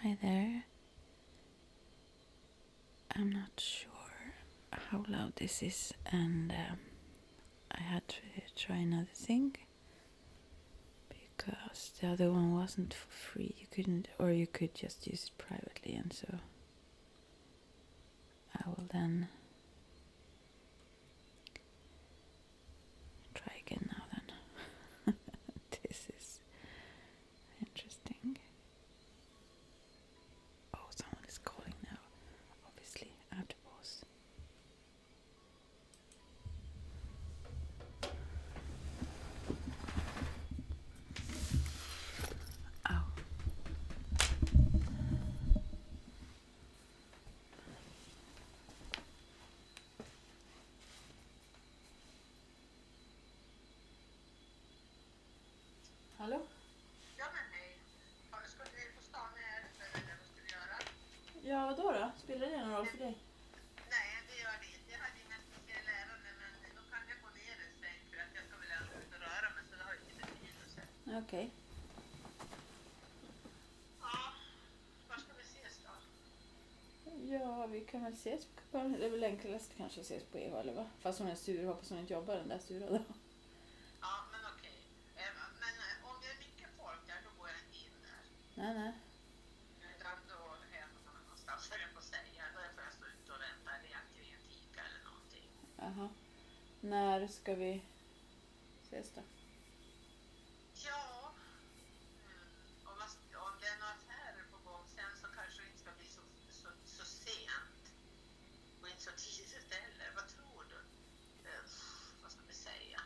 Hi there. I'm not sure how loud this is, and I had to try another thing because the other one wasn't for free. You couldn't, or you could just use it privately, and so I will then try again now then. This is interesting. Oh, someone is calling now. Obviously, I have to pause. Oh. Hallå? Ja men hej. Ska du på stan med ärenden eller vad ska du göra? Ja, vadå då? Spelar det någon roll för dig? Nej, det gör det inte. Jag hade inga speciella ärenden men då kan jag gå ner en sväng för att jag ska väl ändå ut och röra mig så det har inte betydelse. Okej. Ja, var ska vi ses då? Ja, vi kan väl ses på... Det är väl enklast kanske att ses på Eva, eller va? Fast hon är sur, hoppas hon inte jobbar den där sura då. Ja men okej. Men om det är mycket folk där då går jag inte in där. Nej. Utan då hämtar man någonstans där jag får säga. Då får jag stå ute och vänta eller jag till en fika eller någonting. Jaha. När ska vi ses då? Ja, om det är några affärer på gång sen så kanske det inte ska bli så sent. Och inte så tidigt heller. Vad tror du? Vad ska vi säga?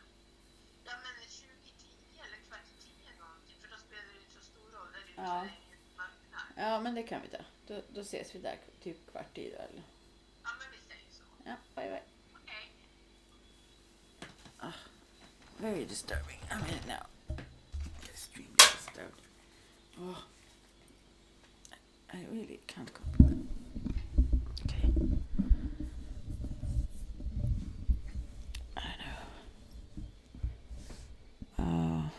Ja men 20:10 eller 9:15 någonting. För då spelar det inte så stor roll. Det är ju inte så länge marknad. Ja, men det kan vi ta. Då ses vi där typ 9:15 då, eller? Ja men vi säger så. Ja, bye. Okej. Very disturbing. I mean now. Extremely disturbed. Oh. I really can't go. Okay. I know. Oh.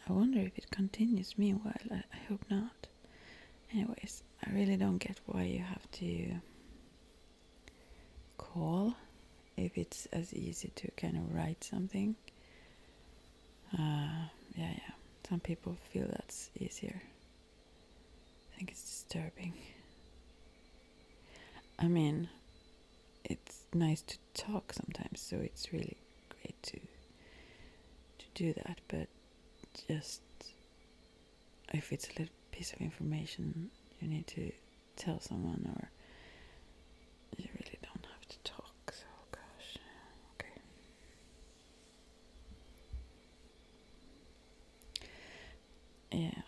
I wonder if it continues meanwhile. I hope not. Anyways, I really don't get why you have to call if it's as easy to kind of write something. Yeah. Some people feel that's easier. I think it's disturbing. I mean, it's nice to talk sometimes, so it's really great to do that, but just if it's a little piece of information you need to tell someone, or you really don't have to talk. So gosh, okay. Yeah.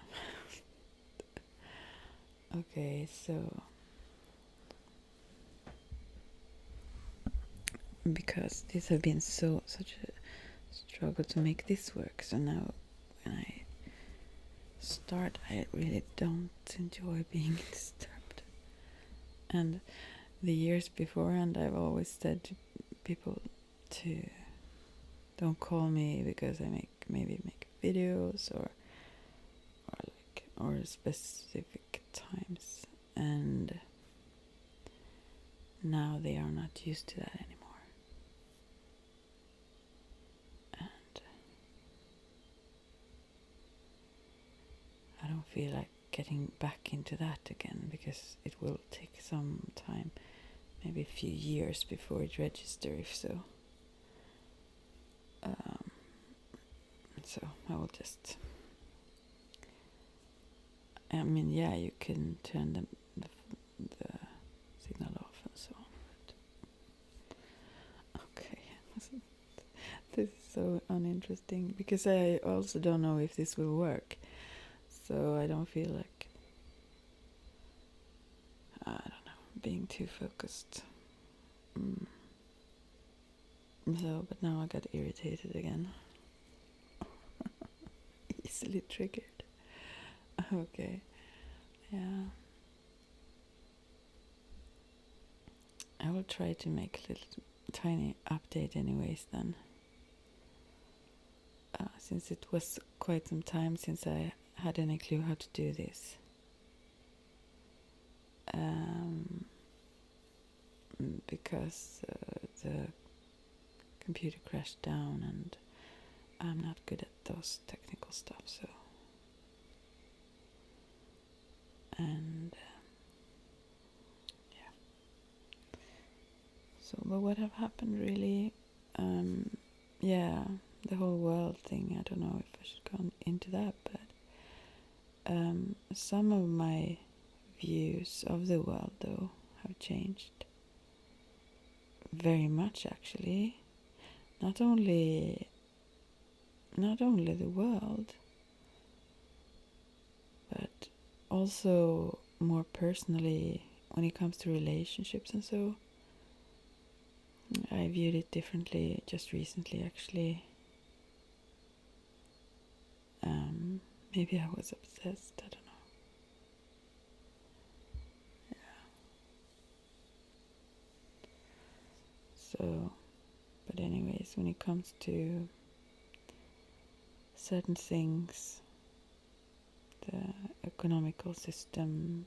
Okay, so because this has been such a struggle to make this work, so now when I start, I really don't enjoy being disturbed. And the years beforehand, I've always said to people to don't call me because I maybe make videos or specific times, and now they are not used to that anymore. And I don't feel like getting back into that again because it will take some time, maybe a few years before it registers, if so. So I will just... I mean, yeah, you can turn the signal off and so on. But okay, this is so uninteresting because I also don't know if this will work. So I don't feel like, I don't know, being too focused. So, but now I got irritated again. Easily triggered. Okay, yeah. I will try to make a little tiny update anyways then. Since it was quite some time since I had any clue how to do this. Because the computer crashed down and I'm not good at those technical stuff, so. And yeah. So, but what have happened really? Yeah, the whole world thing. I don't know if I should go into that, but some of my views of the world, though, have changed very much. Actually, not only the world, but also more personally when it comes to relationships and so. I viewed it differently just recently, actually. Maybe I was obsessed, I don't know. Yeah. So, but anyways, when it comes to certain things, the economical system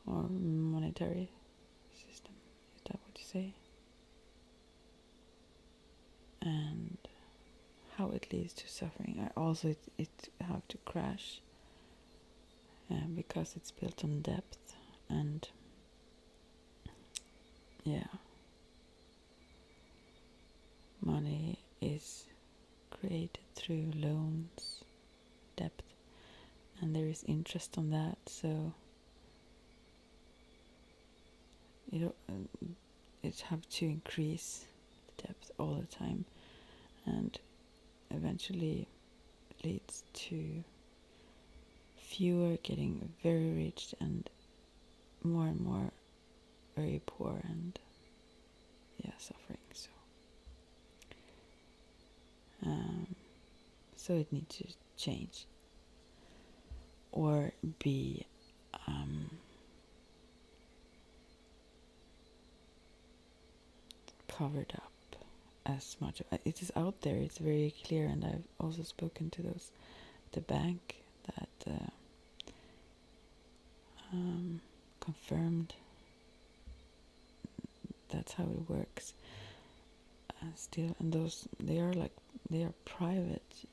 or monetary system, is that what you say? And how it leads to suffering. It have to crash because it's built on depth and yeah, money is created through loans, debt, and there is interest on that, so it have to increase the depth all the time, and eventually leads to fewer getting very rich and more very poor and suffering. So it needs to change or be covered up as much. It is out there, it's very clear, and I've also spoken to the bank that confirmed that's how it works still, and they are private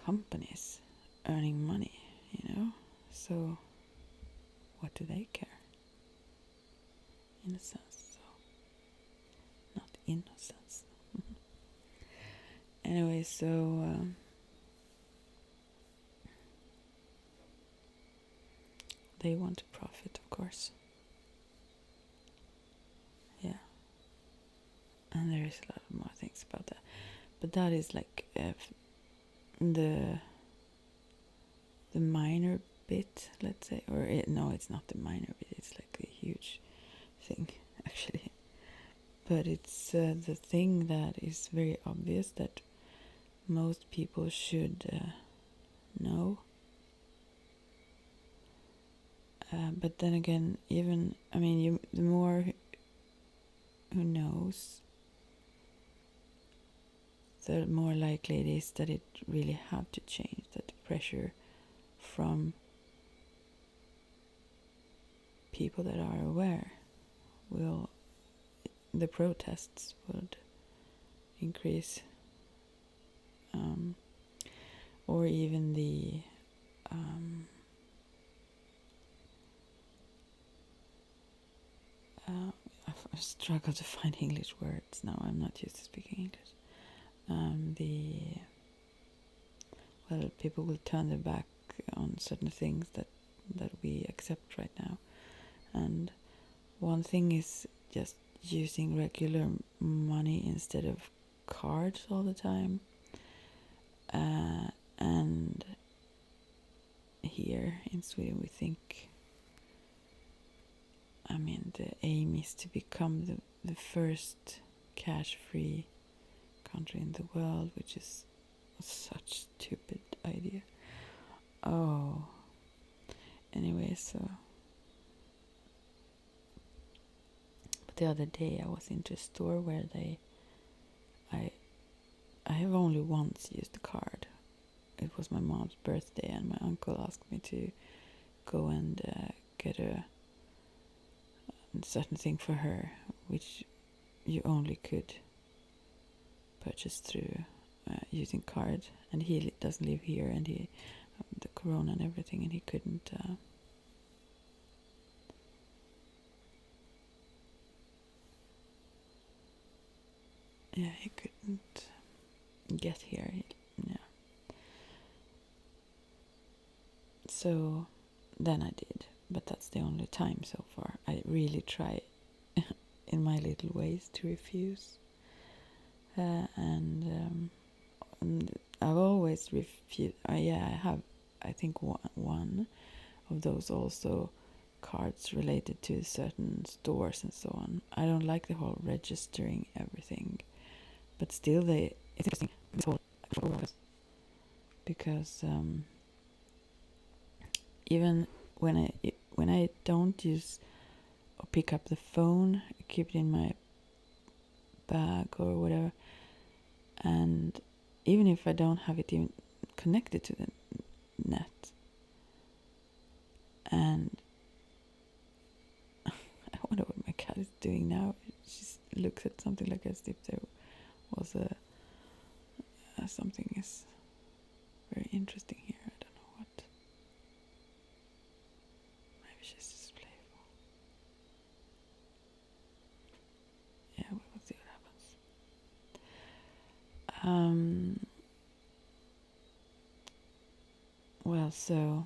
companies earning money, so what do they care, in a sense? So not in a sense. Anyway, so they want to profit, of course. Yeah. And there is a lot of more things about that. But that is like the minor bit, let's say. No, it's not the minor bit. It's like a huge thing, actually. But it's the thing that is very obvious that most people should know. But then again, the more who knows, the more likely it is that it really have to change, that the pressure from people that are aware the protests would increase, or even the I struggle to find English words now. I'm not used to speaking English. People will turn their back on certain things that we accept right now, and one thing is just using regular money instead of cards all the time, and here in Sweden we think I mean, the aim is to become the first cash-free country in the world, which is such stupid idea. Oh, anyway, so. But the other day I was into a store where I have only once used the card. It was my mom's birthday, and my uncle asked me to go and get a certain thing for her, which you only could purchase through using card. And he doesn't live here, and he the corona and everything, and he couldn't. He couldn't get here. Yeah. So then I did, but that's the only time so far. I really try in my little ways to refuse. And I've always refused. I have, I think, one of those also cards related to certain stores and so on. I don't like the whole registering everything, but still, it's interesting this whole process, because even when I don't use or pick up the phone, I keep it in my bag or whatever, and even if I don't have it even connected to the net, and I wonder what my cat is doing now. She looks at something like as if there was something is very interesting here. I don't know what. Maybe she's just playful. Yeah, we will see what happens. Well, so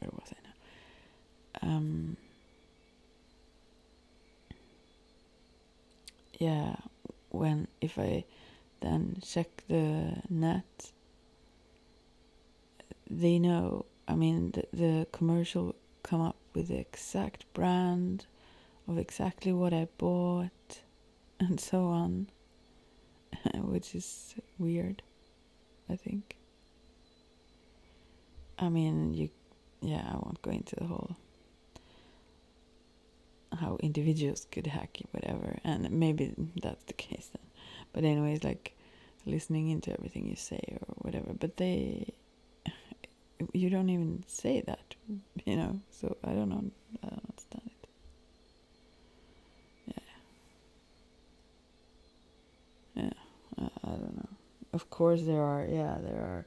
where was I now? Yeah, if I then check the net, they know. I mean, the commercial come up with the exact brand of exactly what I bought, and so on, which is weird, I think. I mean, I won't go into the whole how individuals could hack whatever, and maybe that's the case then. But anyways, like listening into everything you say or whatever. But you don't even say that, So I don't know. I don't understand it. Yeah. I don't know. Of course there are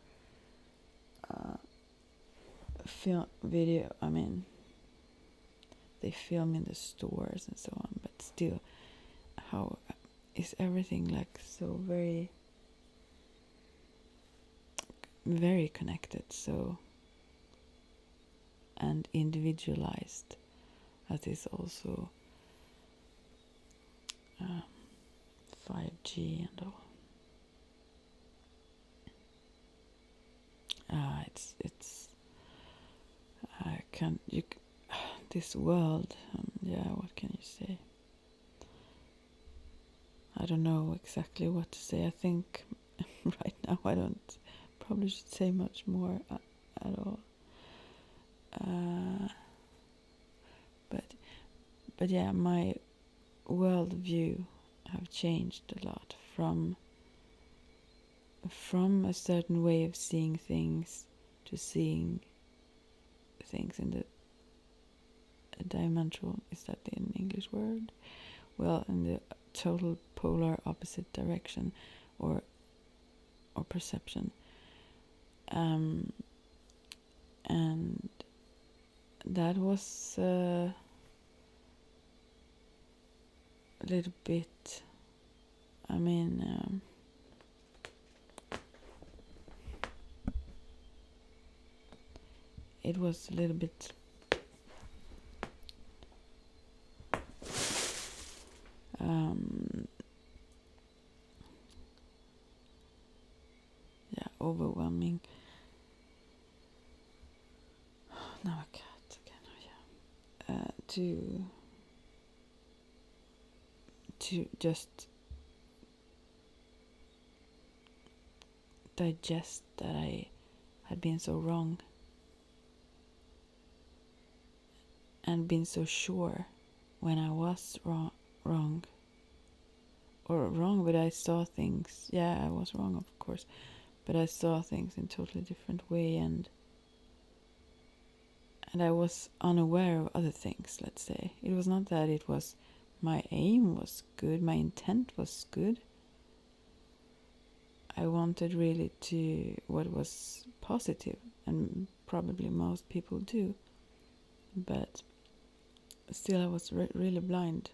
film video. I mean, they film in the stores and so on, but still, how is everything like so very, very connected, so, and individualized, as is also 5G and all. It's I can't you this world. What can you say? I don't know exactly what to say. I think right now I don't probably should say much more at all. But yeah, my worldview have changed a lot from a certain way of seeing things to seeing things in the diametral, is that an English word? Well, in the total polar opposite direction, or perception, and that was a little bit. I mean, it was a little bit overwhelming. Now I can't again. to just digest that I had been so wrong and been so sure when I was wrong, but I saw things. Yeah, I was wrong, of course, but I saw things in a totally different way, and I was unaware of other things. Let's say it was not that it was my aim was good, my intent was good. I wanted really to what was positive, and probably most people do, but still I was really blind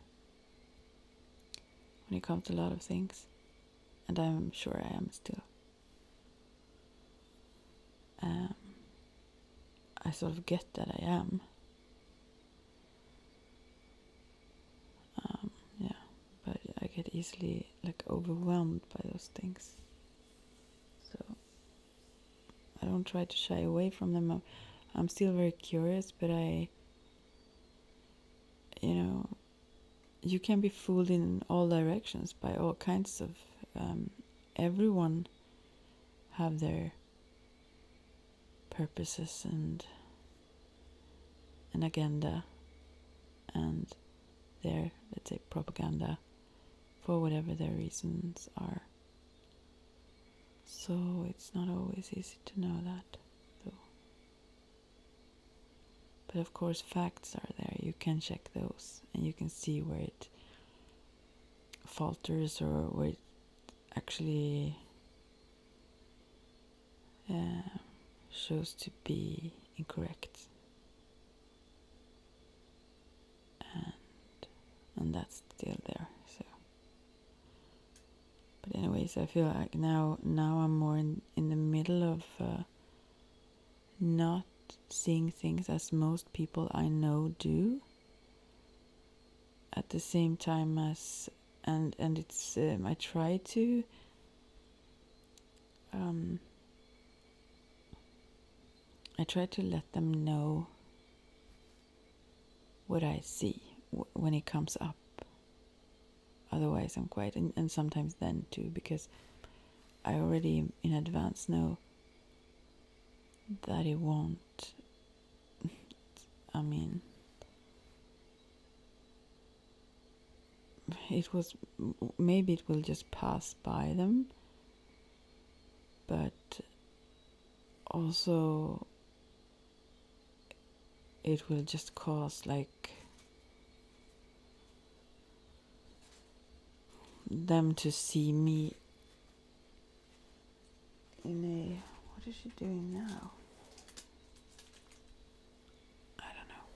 when it comes to a lot of things, and I'm sure I am still. I sort of get that I am. Yeah, but I get easily overwhelmed by those things. So I don't try to shy away from them. I'm still very curious, but you can be fooled in all directions by all kinds of everyone have their purposes and an agenda and their, let's say, propaganda for whatever their reasons are. So it's not always easy to know that, though. But of course facts are there. You can check those and you can see where it falters or where it actually shows to be incorrect. And that's still there. So, but anyways, I feel like now I'm more in the middle of not seeing things as most people I know do. At the same time as and it's I try to let them know what I see when it comes up. Otherwise I'm quite, and sometimes then too, because I already in advance know that it won't, I mean, maybe it will just pass by them, but also it will just cause them to see me in a, what is she doing now? I don't know.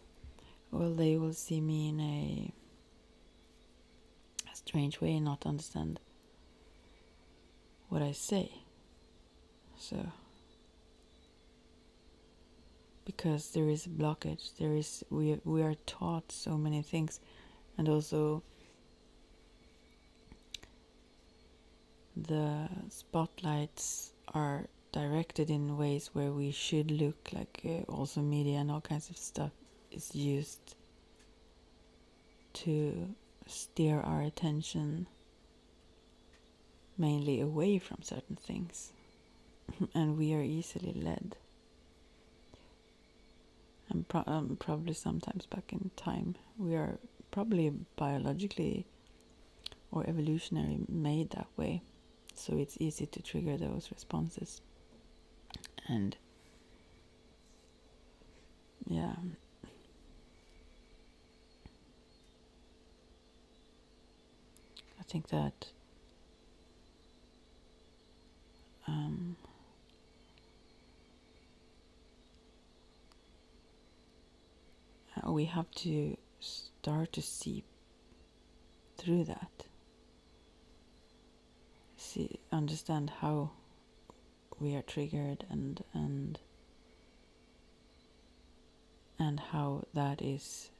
Well, they will see me in a strange way and not understand what I say. So, because there is a blockage, we are taught so many things, and also the spotlights are directed in ways where we should look also media and all kinds of stuff is used to steer our attention mainly away from certain things. And we are easily led. And probably sometimes back in time we are probably biologically or evolutionary made that way, so it's easy to trigger those responses. And yeah, I think that we have to start to see through that, understand how we are triggered and how that is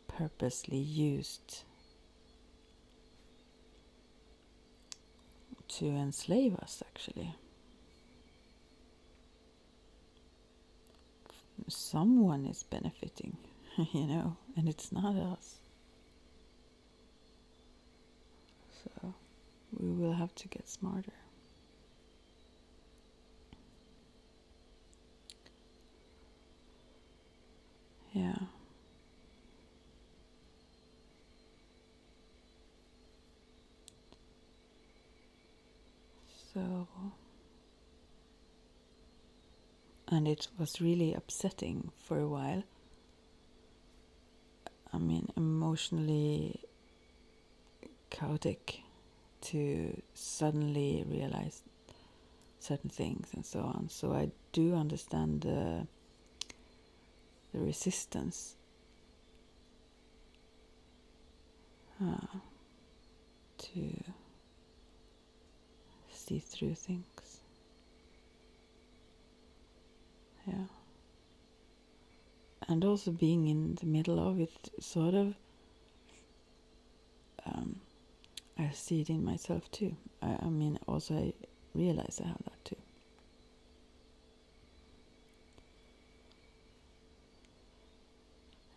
purposely used to enslave us, actually. Someone is benefiting and it's not us. So we will have to get smarter. Yeah. So, and it was really upsetting for a while. I mean, emotionally chaotic to suddenly realize certain things and so on. So I do understand the resistance to see through things. Yeah. And also being in the middle of it, sort of, I see it in myself too. I mean, also I realize I have that too.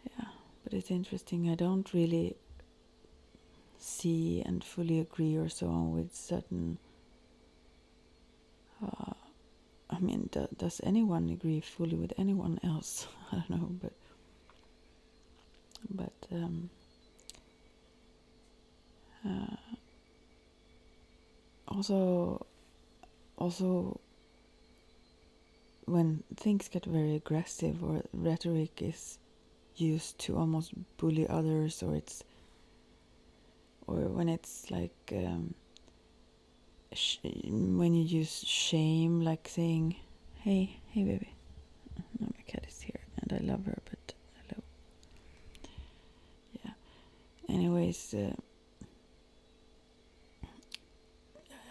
Yeah, but it's interesting. I don't really see and fully agree or so on with certain. I mean, does anyone agree fully with anyone else? I don't know, but also when things get very aggressive or rhetoric is used to almost bully others, or when it's like when you use shame, like saying, hey baby, no, my cat is here and I love her, but hello. Yeah, anyways,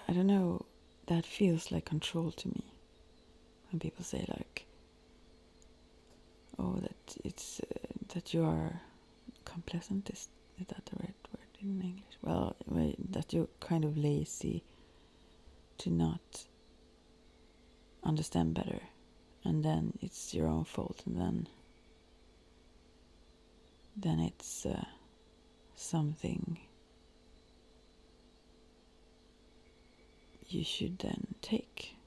I don't know, that feels like control to me when people say like, oh, that it's that you are complacent. Is that the right word in English? Well, that you're kind of lazy to not understand better, and then it's your own fault, and then it's something you should then take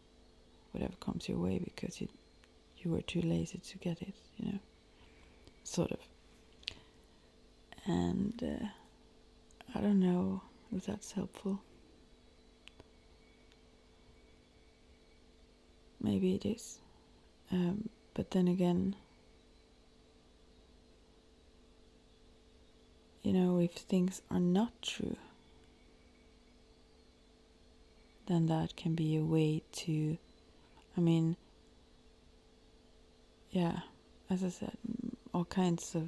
whatever comes your way because you were too lazy to get it, sort of. And I don't know if that's helpful. Maybe it is, but then again, if things are not true, then that can be a way to, I mean, yeah, as I said, all kinds of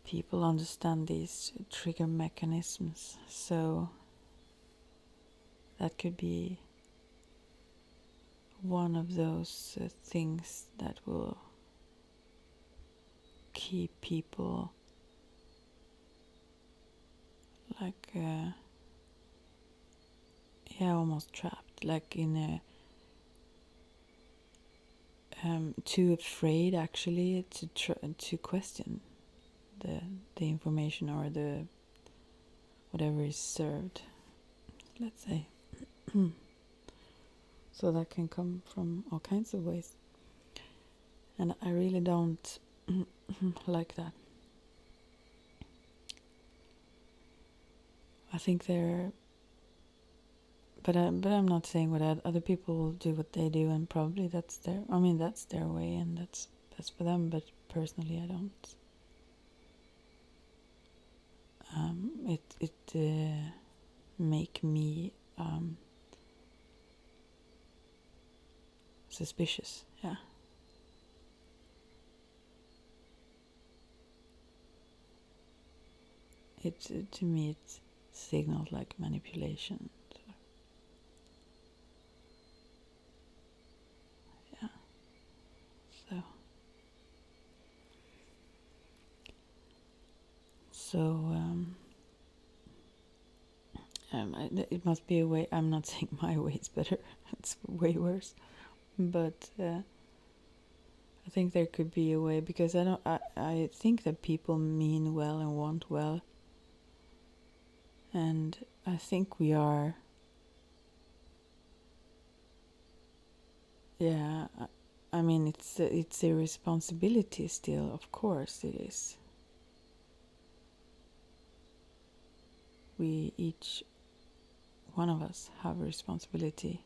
people understand these trigger mechanisms, so that could be one of those things that will keep people like almost trapped, like in a too afraid actually to question the information or the whatever is served, let's say. So that can come from all kinds of ways, and I really don't like that. I think but I'm not saying what other people will do what they do, and probably that's their way, and that's for them. But personally, I don't. It make me suspicious. Yeah. To me it signals like manipulation. Yeah. So it must be a way. I'm not saying my way is better. It's way worse. But I think there could be a way, because I think that people mean well and want well, and I think we are. Yeah, I mean, it's a responsibility still, of course it is. We each one of us have a responsibility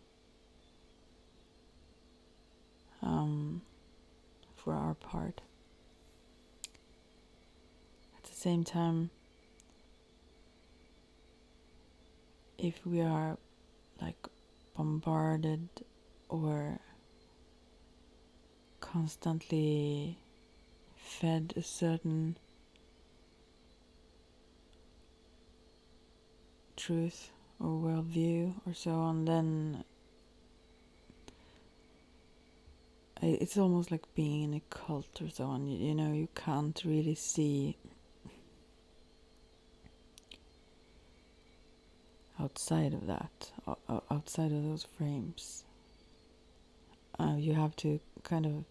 for our part. At the same time, if we are like bombarded or constantly fed a certain truth or worldview or so on, then it's almost like being in a cult or so on. You know, you can't really see outside of that, outside of those frames. You have to kind of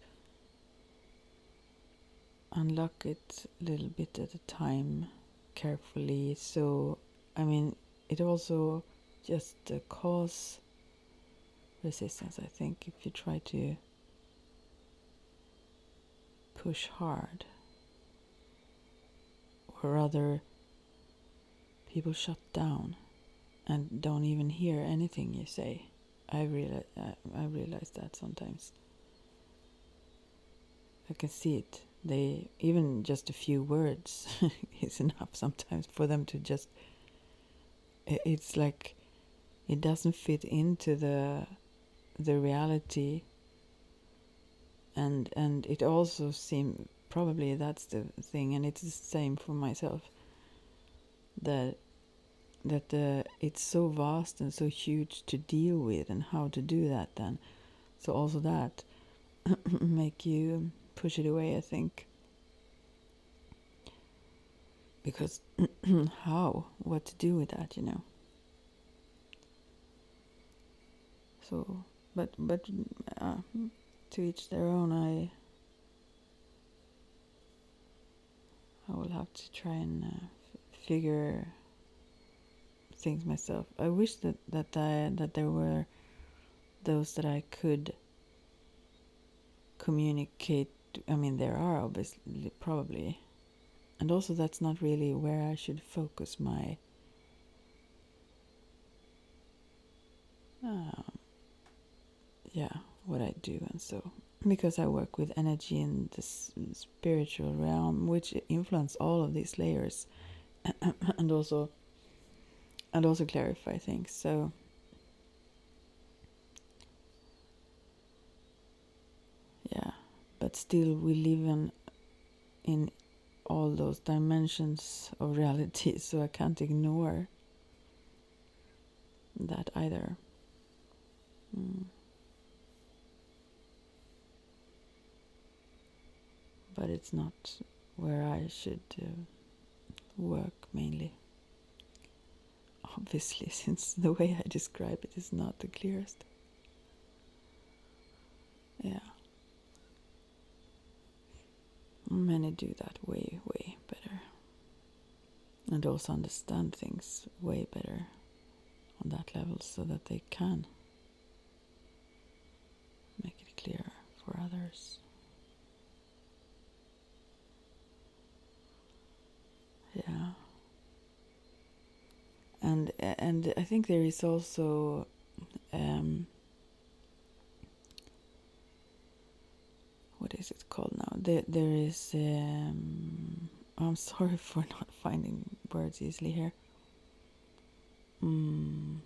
unlock it a little bit at a time, carefully. So, I mean, it also just cause resistance, I think, if you try to push hard. Or rather, people shut down and don't even hear anything you say. I realize that sometimes. I can see it. They even just a few words is enough sometimes for them to just. It's like it doesn't fit into the reality, and it also seems, probably that's the thing, and it's the same for myself, that it's so vast and so huge to deal with, and how to do that then. So also that make you push it away, I think. Because what to do with that, you know. So, but to each their own. I will have to try and figure things myself. I wish that there were those that I could communicate. I mean, there are obviously, probably, and also that's not really where I should focus my what I do. And so, because I work with energy in this spiritual realm, which influence all of these layers, and also clarify things. So yeah, but still we live in all those dimensions of reality, so I can't ignore that either. But it's not where I should work mainly. Obviously, since the way I describe it is not the clearest. Yeah. Many do that way, way better. And also understand things way better on that level, so that they can make it clear for others. Yeah. And I think there is also what is it called now? There is I'm sorry for not finding words easily here. Oh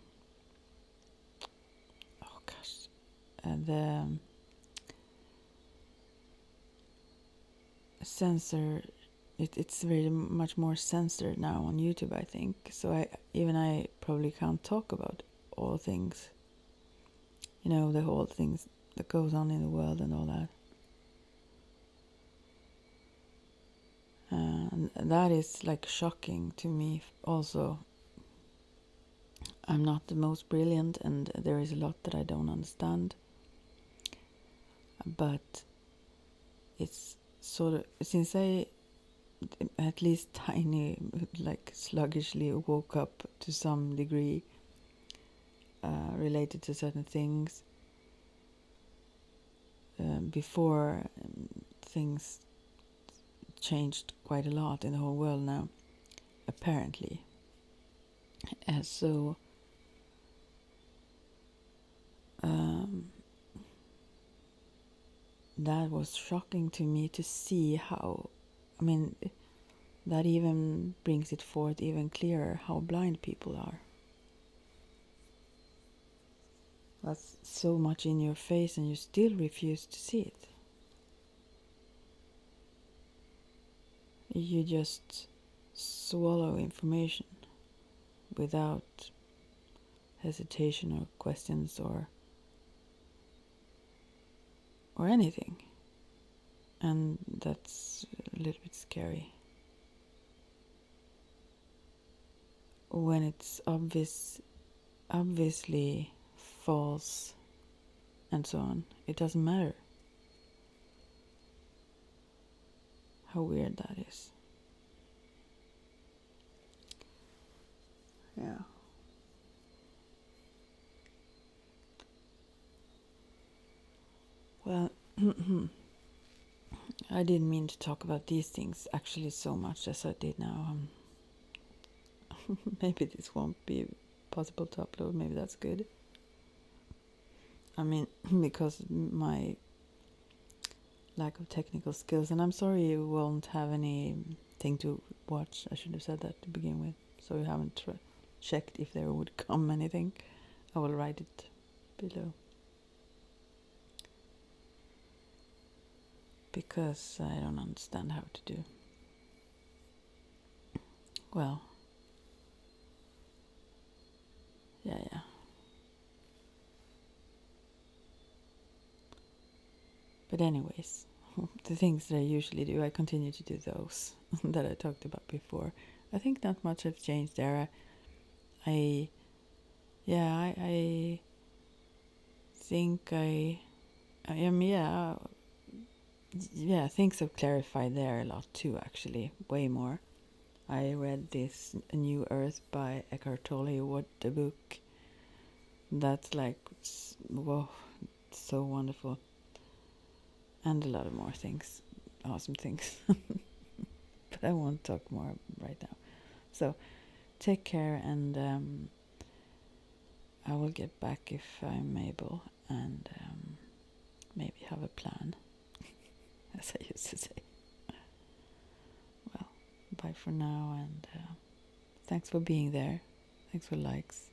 gosh. The censor, it's very much more censored now on YouTube, I think. So I probably can't talk about all things, you know, the whole things that goes on in the world and all that. And that is like shocking to me also. I'm not the most brilliant, and there is a lot that I don't understand. But it's sort of, since I at least tiny, like sluggishly woke up to some degree related to certain things before things changed quite a lot in the whole world now, apparently. So that was shocking to me to see how, I mean, that even brings it forth even clearer how blind people are. That's so much in your face and you still refuse to see it. You just swallow information without hesitation or questions or anything. And that's a little bit scary. When it's obviously false and so on, it doesn't matter. How weird that is. Yeah. Well, I didn't mean to talk about these things actually so much as I did now. Maybe this won't be possible to upload. Maybe that's good. I mean, because my lack of technical skills, and I'm sorry you won't have anything to watch. I should have said that to begin with, so you haven't checked if there would come anything. I will write it below, because I don't understand how to do. Well, yeah. But anyways, the things that I usually do, I continue to do those that I talked about before. I think not much has changed there. I think things have clarified there a lot too, actually, way more. I read this New Earth by Eckhart Tolle, what a book. That's like, whoa, so wonderful. And a lot of more things, awesome things. But I won't talk more right now. So take care, and I will get back if I'm able, and maybe have a plan, as I used to say. Well, bye for now, and thanks for being there. Thanks for likes.